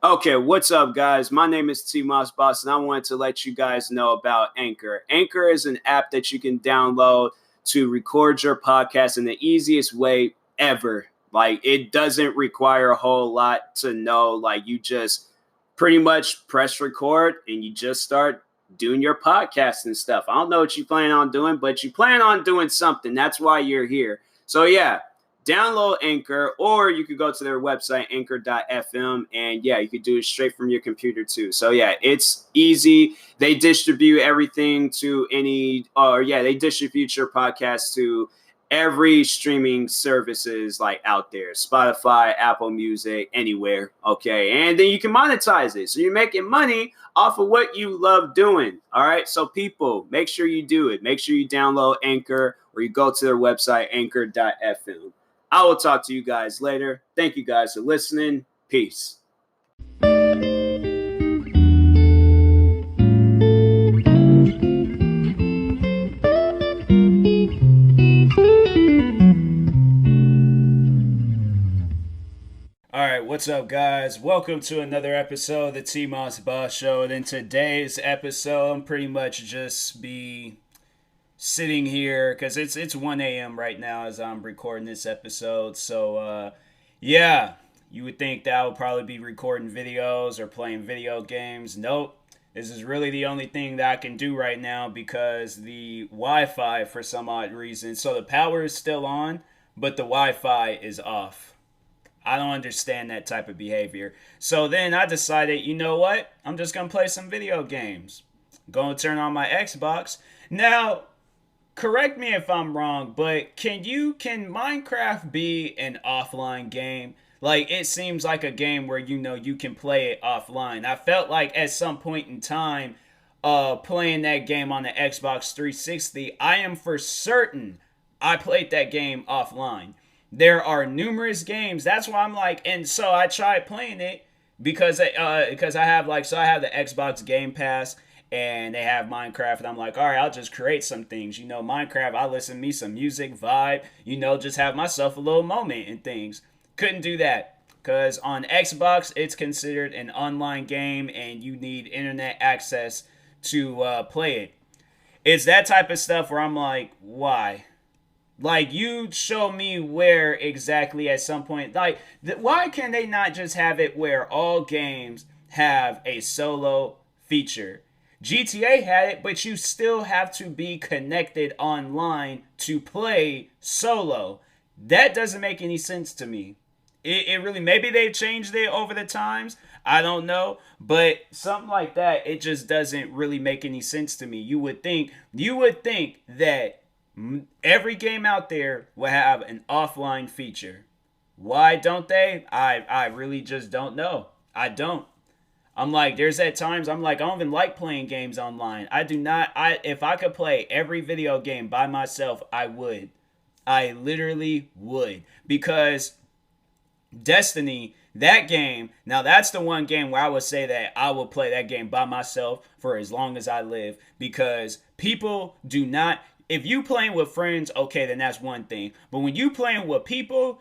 Okay, what's up, guys? My name is TMossBoss, and I wanted to let you guys know about Anchor. Anchor is an app that you can download to record your podcast in the easiest way ever. Like, it doesn't require a whole lot to know. Like, you just pretty much press record and you just start doing your podcast and stuff. I don't know what you plan on doing, but you plan on doing something. That's why you're here. So, yeah, download Anchor, or you could go to their website, anchor.fm, and yeah, you could do it straight from your computer too. So yeah, it's easy. They distribute everything to they distribute your podcast to every streaming services like out there, Spotify, Apple Music, anywhere. Okay, and then you can monetize it, so you're making money off of what you love doing. All right, so people, make sure you do it. Make sure you download Anchor, or you go to their website, anchor.fm. I will talk to you guys later. Thank you guys for listening. Peace. All right, what's up, guys? Welcome to another episode of the TMossBoss Show. And in today's episode, I'm pretty much just be sitting here because it's 1 a.m. right now as I'm recording this episode. So, yeah, you would think that I would probably be recording videos or playing video games. Nope. This is really the only thing that I can do right now because the Wi-Fi, for some odd reason, so the power is still on, but the Wi-Fi is off. I don't understand that type of behavior. So then I decided, you know what? I'm just going to play some video games. Going to turn on my Xbox. Now, correct me if I'm wrong, but can Minecraft be an offline game? Like, it seems like a game where you can play it offline. I felt like at some point in time, playing that game on the Xbox 360, I am for certain I played that game offline. There are numerous games. That's why I'm like, and so I tried playing it because I have I have the Xbox Game Pass and they have Minecraft, and I'm like, all right, I'll just create some things. Minecraft, I listen to me some music, vibe, just have myself a little moment and things. Couldn't do that because on Xbox, it's considered an online game and you need internet access to play it. It's that type of stuff where I'm like, why? Like, you show me where exactly at some point. Like, why can they not just have it where all games have a solo feature? GTA had it, but you still have to be connected online to play solo. That doesn't make any sense to me. It really, maybe they've changed it over the times. I don't know. But something like that, it just doesn't really make any sense to me. You would think that every game out there will have an offline feature. Why don't they? I really just don't know. I don't. I'm like, there's at times I'm like, I don't even like playing games online. I do not. If I could play every video game by myself, I would. I literally would, because Destiny, that game, now that's the one game where I would say that I will play that game by myself for as long as I live, because people do not, if you playing with friends, okay, then that's one thing. But when you playing with people,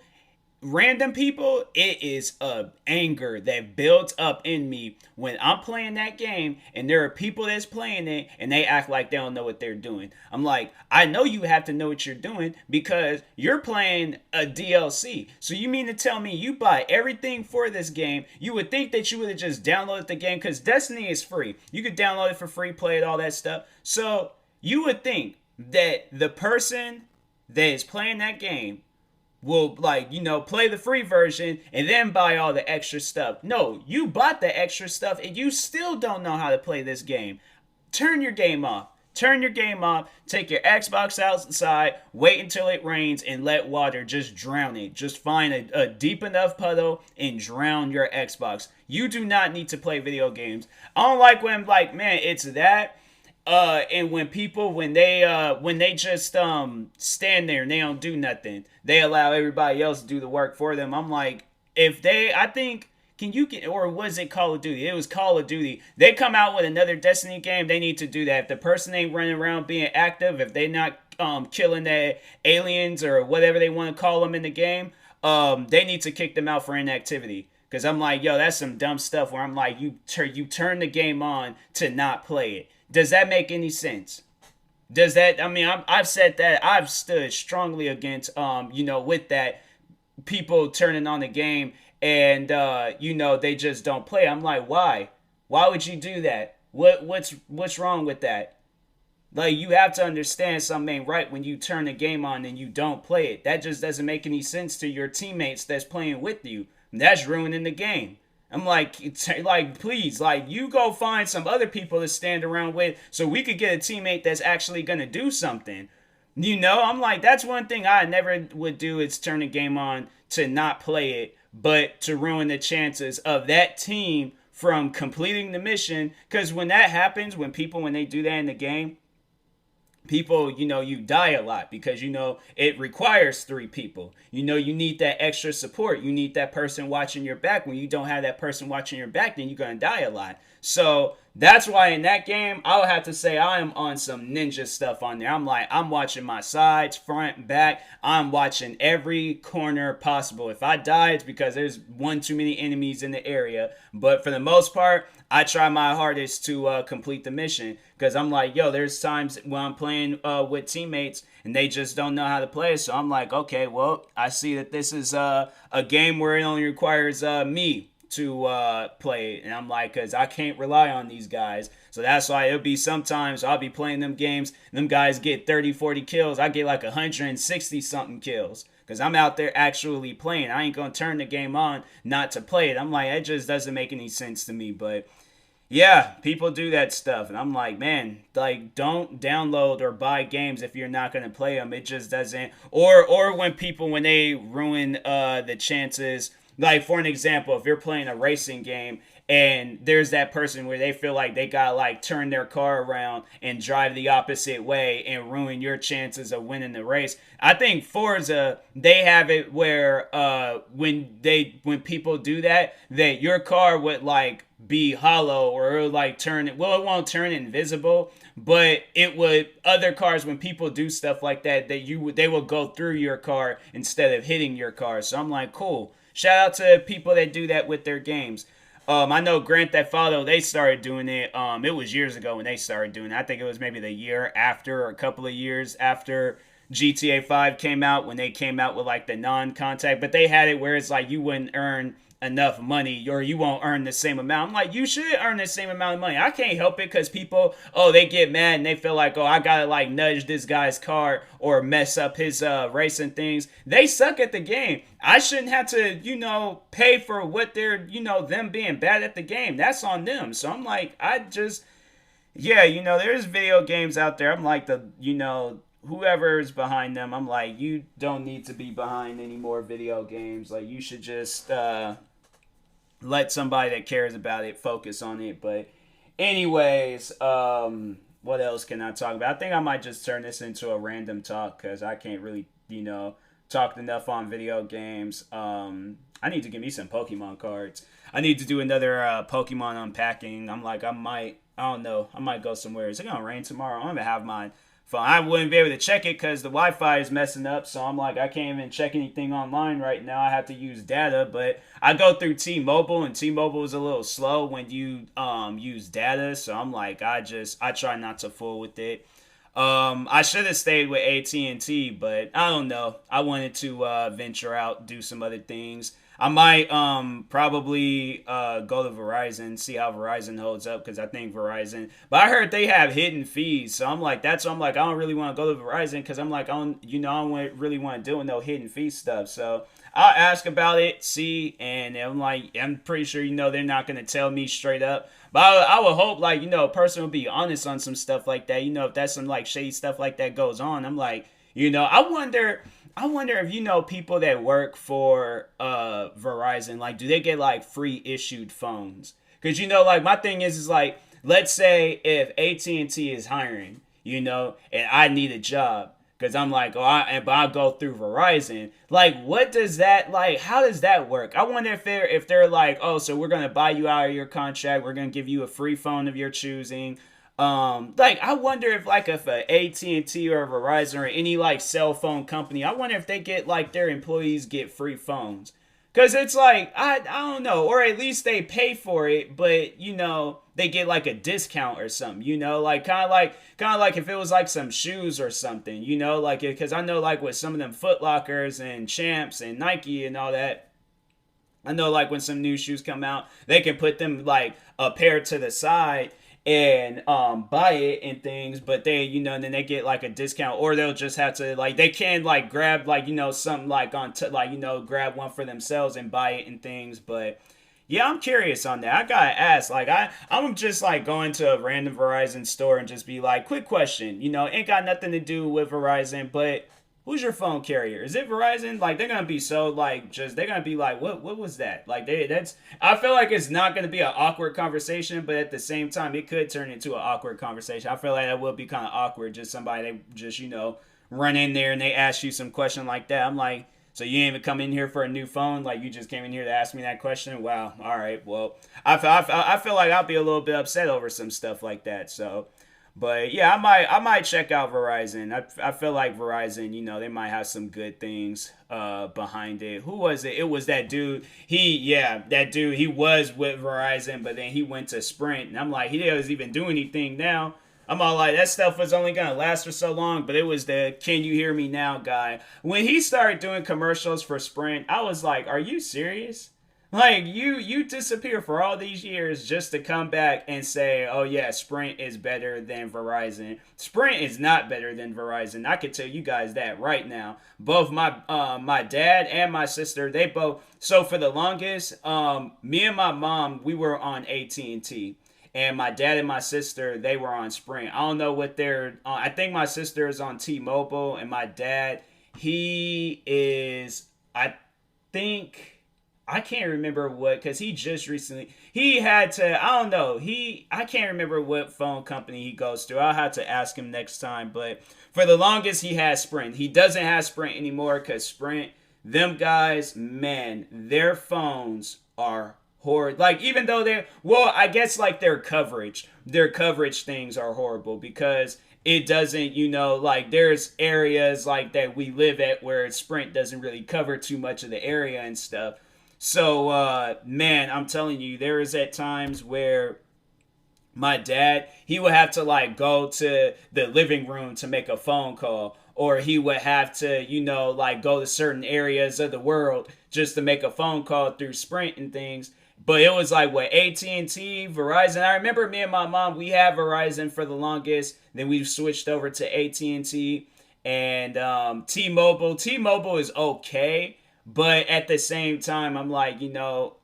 random people, it is a anger that builds up in me when I'm playing that game and there are people that's playing it and they act like they don't know what they're doing. I'm like, I know you have to know what you're doing because you're playing a DLC. So you mean to tell me you buy everything for this game? You would think that you would have just downloaded the game, because Destiny is free. You could download it for free, play it, all that stuff. So you would think that the person that is playing that game will, play the free version and then buy all the extra stuff. No, you bought the extra stuff and you still don't know how to play this game. Turn your game off. Turn your game off. Take your Xbox outside. Wait until it rains and let water just drown it. Just find a deep enough puddle and drown your Xbox. You do not need to play video games. I don't like when, man, it's that. And when people, when they just stand there and they don't do nothing, they allow everybody else to do the work for them. I'm like, if they, I think, or was it Call of Duty? It was Call of Duty. They come out with another Destiny game, they need to do that. If the person ain't running around being active, if they not killing the aliens or whatever they want to call them in the game, they need to kick them out for inactivity. Because I'm like, yo, that's some dumb stuff where I'm like, you turn the game on to not play it. Does that make any sense? Does that, I mean, I've said that, I've stood strongly against, with that, people turning on the game and, they just don't play. I'm like, why? Why would you do that? What's wrong with that? Like, you have to understand something ain't right when you turn the game on and you don't play it. That just doesn't make any sense to your teammates that's playing with you. That's ruining the game. I'm like, please, like, you go find some other people to stand around with so we could get a teammate that's actually going to do something. I'm like, that's one thing I never would do is turn the game on to not play it, but to ruin the chances of that team from completing the mission. Because when that happens, when they do that in the game, people, you die a lot because, it requires three people. You need that extra support. You need that person watching your back. When you don't have that person watching your back, then you're going to die a lot. So that's why in that game, I would have to say I am on some ninja stuff on there. I'm watching my sides, front, back. I'm watching every corner possible. If I die, it's because there's one too many enemies in the area. But for the most part, I try my hardest to complete the mission because I'm like, yo, there's times when I'm playing with teammates and they just don't know how to play. So I'm like, okay, well, I see that this is a game where it only requires me to play. And I'm like, because I can't rely on these guys. So that's why it'll be sometimes I'll be playing them games. Them guys get 30, 40 kills. I get like 160 something kills. Because I'm out there actually playing. I ain't going to turn the game on not to play it. I'm like, it just doesn't make any sense to me. But yeah, people do that stuff. And I'm like, man, like, don't download or buy games if you're not going to play them. It just doesn't. Or when they ruin the chances. Like, for an example, if you're playing a racing game and there's that person where they feel like they got to, like, turn their car around and drive the opposite way and ruin your chances of winning the race. I think Forza, they have it where when people do that your car would, like, be hollow or it would, like, it won't turn invisible, but it would, other cars, when people do stuff like that, they will go through your car instead of hitting your car. So I'm like, cool. Shout out to people that do that with their games. I know Grand Theft Auto, they started doing it. It was years ago when they started doing it. I think it was maybe the year after or a couple of years after GTA 5 came out, when they came out with like the non-contact. But they had it where it's like you wouldn't earn enough money or you won't earn the same amount. I'm like, you should earn the same amount of money. I can't help it because people, they get mad and they feel like, I gotta like nudge this guy's car or mess up his racing things. They suck at the game. I shouldn't have to, pay for what they're, them being bad at the game. That's on them. So I'm like, there's video games out there. I'm like whoever is behind them, I'm like, you don't need to be behind any more video games. Like, you should just let somebody that cares about it focus on it. But anyways, what else can I talk about? I think I might just turn this into a random talk because I can't really, talk enough on video games. I need to get me some Pokemon cards. I need to do another Pokemon unpacking. I don't know. I might go somewhere. Is it going to rain tomorrow? I'm going to have my phone. I wouldn't be able to check it because the Wi-Fi is messing up. So I'm like, I can't even check anything online right now. I have to use data. But I go through T-Mobile, and T-Mobile is a little slow when you use data. So I'm like, I try not to fool with it. I should have stayed with AT&T, but I don't know. I wanted to venture out, do some other things. I might probably go to Verizon, see how Verizon holds up, because I think Verizon. But I heard they have hidden fees, so I'm like, I don't really want to go to Verizon because I'm like, I don't really want to deal with no hidden fee stuff. So I'll ask about it, see, and I'm like, I'm pretty sure they're not gonna tell me straight up. But I would hope a person will be honest on some stuff like that. If that's some like shady stuff like that goes on, I'm like, I wonder if people that work for Verizon, like, do they get like free issued phones? Because my thing is like, let's say if AT&T is hiring, and I need a job, because I'm like, but I go through Verizon. Like, what does that, like, how does that work? I wonder if they're like, so we're gonna buy you out of your contract, we're gonna give you a free phone of your choosing. I wonder if a AT&T or a Verizon or any like cell phone company, I wonder if they get like their employees get free phones. Cause it's like I don't know, or at least they pay for it, but they get like a discount or something. Like kind of like if it was like some shoes or something. Like because I know like with some of them Foot Lockers and Champs and Nike and all that. I know like when some new shoes come out, they can put them like a pair to the side and buy it and things, but they and then they get like a discount, or they'll just have to like they can like grab like something like like grab one for themselves and buy it and things. But yeah, I'm curious on that. I gotta ask. Like I'm just like going to a random Verizon store and just be like, quick question. Ain't got nothing to do with Verizon, but who's your phone carrier? Is it Verizon? Like they're gonna be so like just they're gonna be like, what was that? Like that's I feel like it's not gonna be an awkward conversation, but at the same time it could turn into an awkward conversation. I feel like that would be kind of awkward. Just somebody they just run in there and they ask you some question like that. I'm like, so you didn't even come in here for a new phone? Like you just came in here to ask me that question? Wow. All right. Well, I feel like I'll be a little bit upset over some stuff like that. So. But yeah, I might check out Verizon. I feel like Verizon, they might have some good things behind it. Who was it? It was that dude. That dude. He was with Verizon, but then he went to Sprint, and I'm like, he doesn't even do anything now. I'm all like, that stuff was only gonna last for so long, but it was the "Can you hear me now" guy. When he started doing commercials for Sprint, I was like, are you serious? Like you disappear for all these years just to come back and say, "Oh yeah, Sprint is better than Verizon." Sprint is not better than Verizon. I can tell you guys that right now. Both my dad and my sister, they both. So for the longest, me and my mom, we were on AT&T, and my dad and my sister, they were on Sprint. I don't know what they're. I think my sister is on T-Mobile, and my dad, he is. I think. I can't remember what, because he just recently, he had to, I don't know, I can't remember what phone company he goes to. I'll have to ask him next time. But for the longest, he had Sprint. He doesn't have Sprint anymore because Sprint, them guys, man, their phones are horrid. Like, even though I guess like their coverage things are horrible because it doesn't, like there's areas like that we live at where Sprint doesn't really cover too much of the area and stuff. So, man, I'm telling you, there is at times where my dad, he would have to like go to the living room to make a phone call, or he would have to, like go to certain areas of the world just to make a phone call through Sprint and things. But it was like what AT&T, Verizon. I remember me and my mom, we had Verizon for the longest. Then we switched over to AT&T and T-Mobile. T-Mobile is okay. But at the same time, I'm like,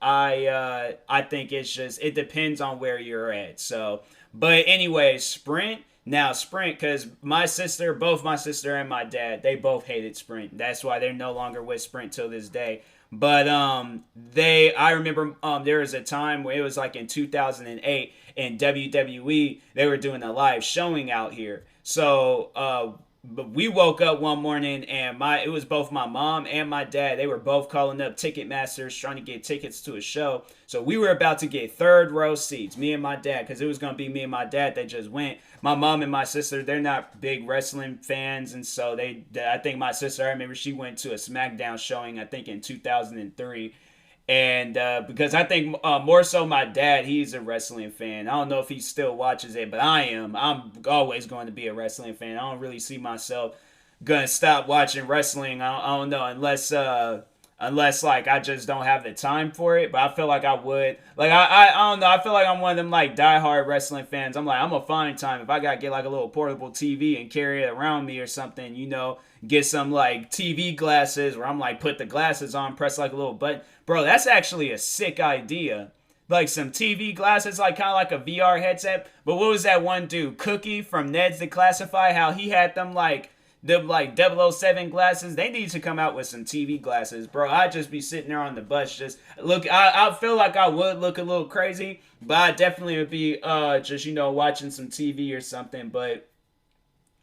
I think it depends on where you're at. So, but anyway, Sprint, because both my sister and my dad, they both hated Sprint. That's why they're no longer with Sprint till this day. But I remember there was a time where it was like in 2008 in WWE, they were doing a live showing out here. So, but we woke up one morning and it was both my mom and my dad. They were both calling up Ticketmasters trying to get tickets to a show. So we were about to get third row seats, me and my dad, because it was going to be me and my dad that just went. My mom and my sister, they're not big wrestling fans. And so I think my sister, I remember she went to a SmackDown showing, I think in 2003. And because I think more so my dad, he's a wrestling fan. I don't know if he still watches it, but I am. I'm always going to be a wrestling fan. I don't really see myself gonna stop watching wrestling. I don't know unless like I just don't have the time for it. But I feel like I would. Like I don't know. I feel like I'm one of them like diehard wrestling fans. I'm like I'm gonna find time if I gotta get like a little portable TV and carry it around me or something. Get some like TV glasses where I'm like put the glasses on, press like a little button. Bro, that's actually a sick idea. Like some TV glasses, like kind of like a VR headset. But what was that one dude, Cookie from Ned's Declassify? How he had them like 007 glasses. They need to come out with some TV glasses, bro. I'd just be sitting there on the bus, just look. I feel like I would look a little crazy, but I definitely would be just watching some TV or something. But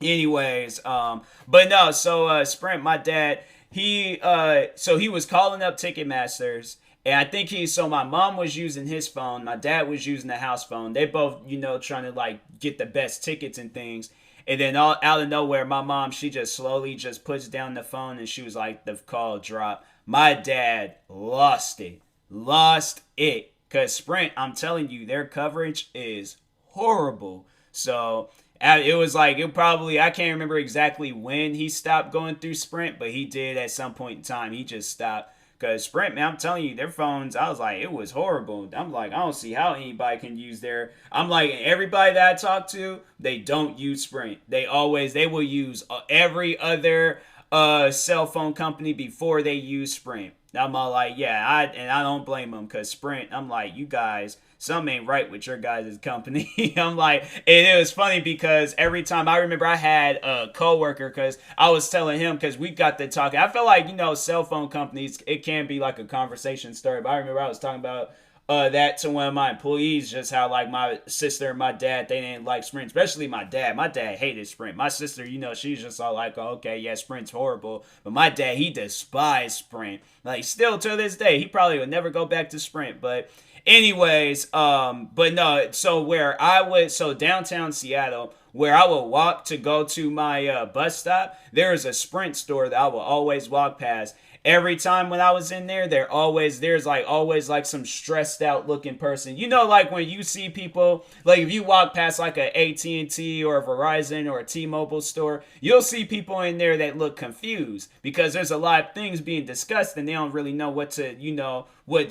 anyways, but no. So Sprint, my dad. He was calling up Ticketmasters, and I think my mom was using his phone, my dad was using the house phone. They both, trying to like get the best tickets and things. And then out of nowhere, my mom, she just slowly just puts down the phone and she was like, the call dropped. my dad lost it. Lost it. Because Sprint, I'm telling you, their coverage is horrible. So it was like, it probably, I can't remember exactly when he stopped going through Sprint, but he did at some point in time. He just stopped. Because Sprint, man, I'm telling you, their phones, I was like, it was horrible. I'm like, I don't see how anybody can use their, I'm like, everybody that I talk to, they don't use Sprint. They will use every other cell phone company before they use Sprint. I'm all like, yeah, I don't blame them, because Sprint, I'm like, you guys, something ain't right with your guys' company. I'm like, and it was funny because every time, I remember I had a coworker, because I was telling him, because we got to talking. I feel like, cell phone companies, it can be like a conversation starter. But I remember I was talking about that to one of my employees, just how like my sister and my dad, they didn't like Sprint, especially my dad. My dad hated Sprint. My sister, she's just all like, oh, okay, yeah, Sprint's horrible. But my dad, he despised Sprint. Like, still to this day, he probably would never go back to Sprint. But anyways, but no, so downtown Seattle, where I would walk to go to my bus stop, there is a Sprint store that I will always walk past. Every time when I was in there, there's always like some stressed out looking person. Like when you see people, like if you walk past like a AT&T or a Verizon or a T-Mobile store, you'll see people in there that look confused because there's a lot of things being discussed and they don't really know what's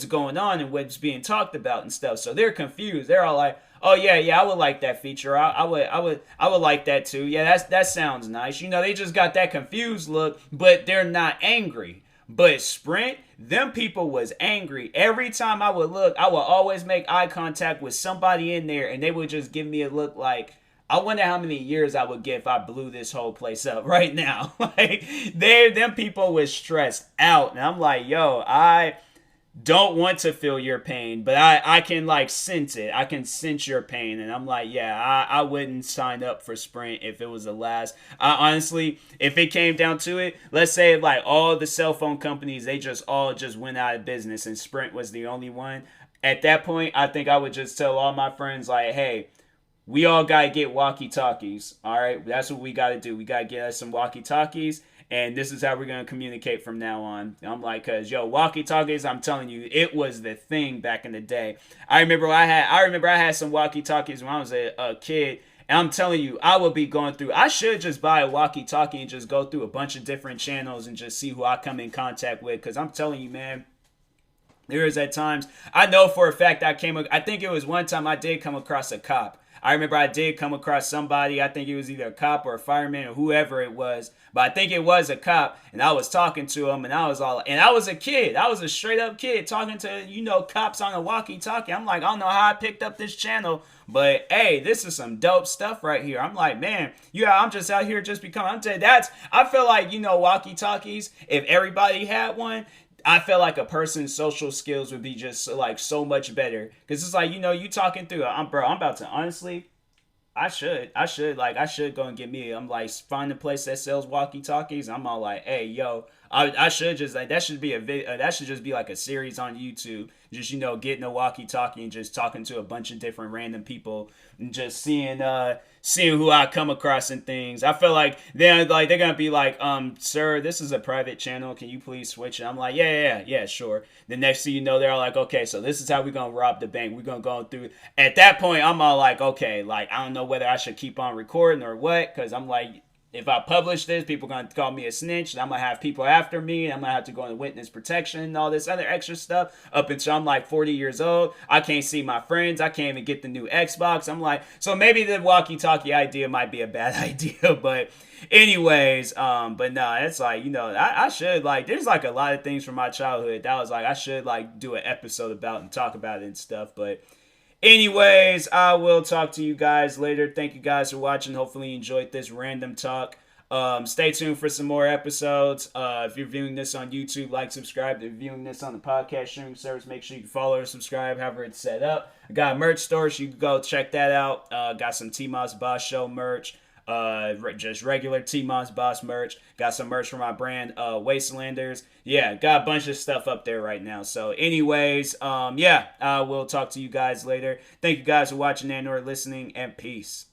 going on and what's being talked about and stuff. So they're confused. They're all like, oh yeah, I would like that feature. I would like that too. Yeah, that sounds nice. They just got that confused look, but they're not angry. But Sprint, them people was angry. Every time I would look, I would always make eye contact with somebody in there, and they would just give me a look like, I wonder how many years I would get if I blew this whole place up right now. Like, them people was stressed out, and I'm like, yo, I don't want to feel your pain, but I can like sense it. I can sense your pain, and I'm like, yeah, I wouldn't sign up for Sprint if it was the last. Honestly, if it came down to it, let's say like all the cell phone companies, they just went out of business and Sprint was the only one. At that point, I think I would just tell all my friends like, hey, we all got to get walkie-talkies. All right, that's what we got to do. We got to get us some walkie-talkies. And this is how we're going to communicate from now on. I'm like, because, walkie-talkies, I'm telling you, it was the thing back in the day. I remember I had some walkie-talkies when I was a kid. And I'm telling you, I would be going through, I should just buy a walkie-talkie and just go through a bunch of different channels and just see who I come in contact with. Because I'm telling you, man, there is at times, I know for a fact I think it was one time I did come across a cop. I remember I did come across somebody, I think it was either a cop or a fireman or whoever it was, but I think it was a cop, and I was talking to him, and I was a kid, I was a straight up kid talking to, cops on a walkie-talkie. I'm like, I don't know how I picked up this channel, but hey, this is some dope stuff right here. I'm like, man, I'm just out here just becoming, I'm telling you, I feel like, walkie-talkies, if everybody had one, I feel like a person's social skills would be just like so much better. Because it's like, you talking through, I'm about to, honestly, I should go and get me, I'm like, find a place that sells walkie-talkies. I'm all like, hey, yo, I should just, like, that should just be like a series on YouTube. Just, getting a walkie-talkie and just talking to a bunch of different random people and just seeing who I come across and things. I feel like they're gonna be like, sir, this is a private channel. Can you please switch it? I'm like, yeah, sure. The next thing you know, they're all like, okay, so this is how we're gonna rob the bank. We're gonna go through. At that point, I'm all like, okay, like I don't know whether I should keep on recording or what, because I'm like, if I publish this, people are going to call me a snitch, and I'm going to have people after me, and I'm going to have to go into witness protection and all this other extra stuff up until I'm like 40 years old. I can't see my friends. I can't even get the new Xbox. I'm like, so maybe the walkie-talkie idea might be a bad idea, but anyways, but no, it's like, I should, like, there's like a lot of things from my childhood that I was like, I should like do an episode about and talk about it and stuff, but anyways, I will talk to you guys later. Thank you guys for watching. Hopefully you enjoyed this random talk. Stay tuned for some more episodes. If you're viewing this on YouTube, like, subscribe. If you're viewing this on the podcast streaming service, make sure you follow or subscribe, however it's set up. I got a merch store, so you can go check that out. Got some TMossBoss Show merch. Just regular TMossBoss merch. Got some merch from my brand, Wastelanders. Yeah, got a bunch of stuff up there right now. So anyways, I will talk to you guys later. Thank you guys for watching and or listening, and peace.